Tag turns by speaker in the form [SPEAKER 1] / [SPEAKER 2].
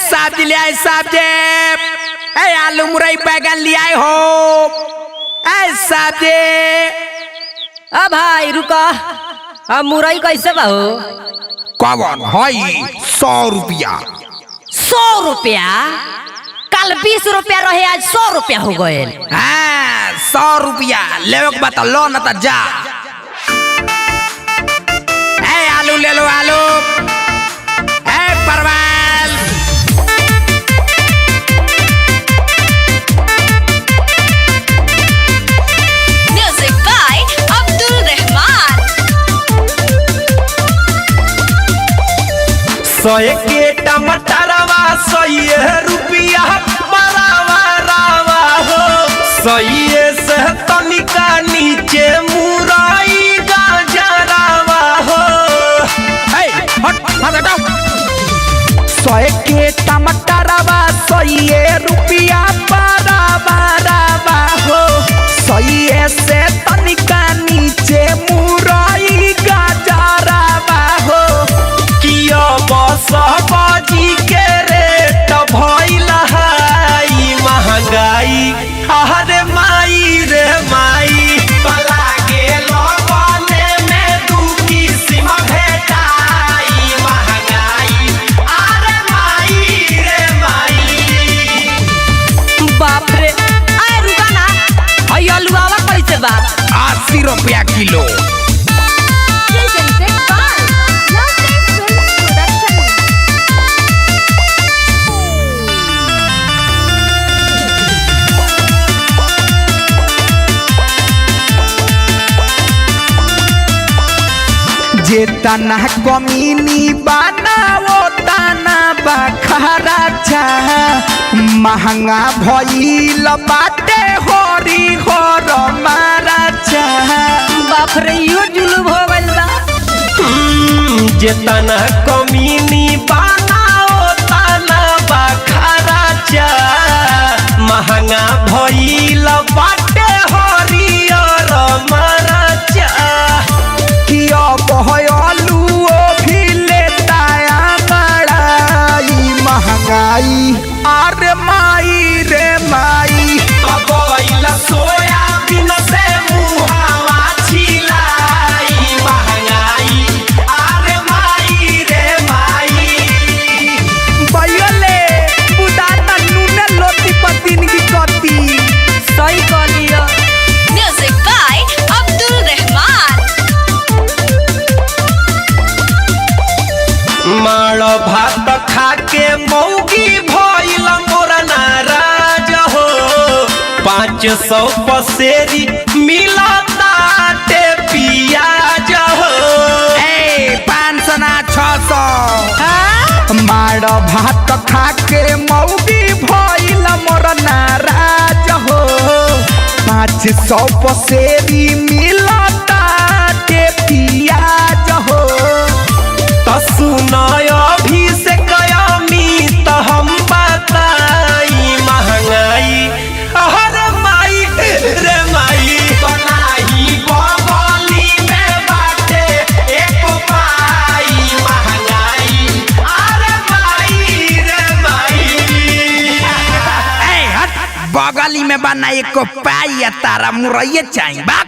[SPEAKER 1] सब्जी ले आए सब्जी। आलू मुरई बैगन ले आए हो। सब्जी।
[SPEAKER 2] भाई रुका, मुरई कैसे बा हो?
[SPEAKER 1] कौन है? 100 रुपया।
[SPEAKER 2] 100 रुपया? कल 20 रुपया रहे, आज 100 रुपया हो गए।
[SPEAKER 1] 100 रुपया ले बता लो न तो जा। आलू ले लो, आलू। परवल।
[SPEAKER 3] Music by Abdul Rahman.
[SPEAKER 4] 100 के टमाटरवा 100 रुपया बरावा रावा हो। 100 से तनिका नीचे मुरई गाजरावा हो।
[SPEAKER 1] 100 के टमाटरवा 100 रुपया बरावा रावा हो। 100 से तनिका नीचे मुरई गाजरावा हो।
[SPEAKER 4] किया बस बाजी के रेट भइल हाई महंगाई। अरे माई रे माई, पला गेल बने में 2 किसिम भेटाई महंगाई। अरे माई रे माई।
[SPEAKER 2] बाप रे, रुका ना, आलूवा कैसे बा?
[SPEAKER 1] 80 रुपया किलो। जे तना कमीनी बाना वो तना बखरा छा। महंगा भइल बाटे होरी होर मारा छा।
[SPEAKER 2] बाप रे, यो जुलूम हो गइल बा।
[SPEAKER 4] जेतना कमीनी बनाओ तना बखरा चा। महंगा भइल बाटे हरियर मरचा।
[SPEAKER 1] किया बहलू भी लेता बड़ाई महंगाई। अरे माई रे माई,
[SPEAKER 4] गइल सोयाबीन से मुहावा छिलाई महंगाई। अरे माई रे माई।
[SPEAKER 1] बैले बुदाता नूने लोटी पतिन की कती।
[SPEAKER 2] सही कहलियो।
[SPEAKER 3] Music by Abdul Rahman.
[SPEAKER 4] माड़ भात खाके मौगी भइल मोरा नाराज हो। 500 पसेरी मिलताटे पियाज हो।
[SPEAKER 1] 500 ना 600। माड़ भात खाके मौगी भइल मोर नाराज हो। 500 पसेरी मिलता के पियाज हो।
[SPEAKER 4] सुनाय अभिषेक अमित हम बताई महंगाई। अरे माई रे माई, बनाई बगली में बाटे एक पाई महंगाई। अरे माई रे माई।
[SPEAKER 1] बगली में बना एक पाई तारा मुरैया चाहिए बाप।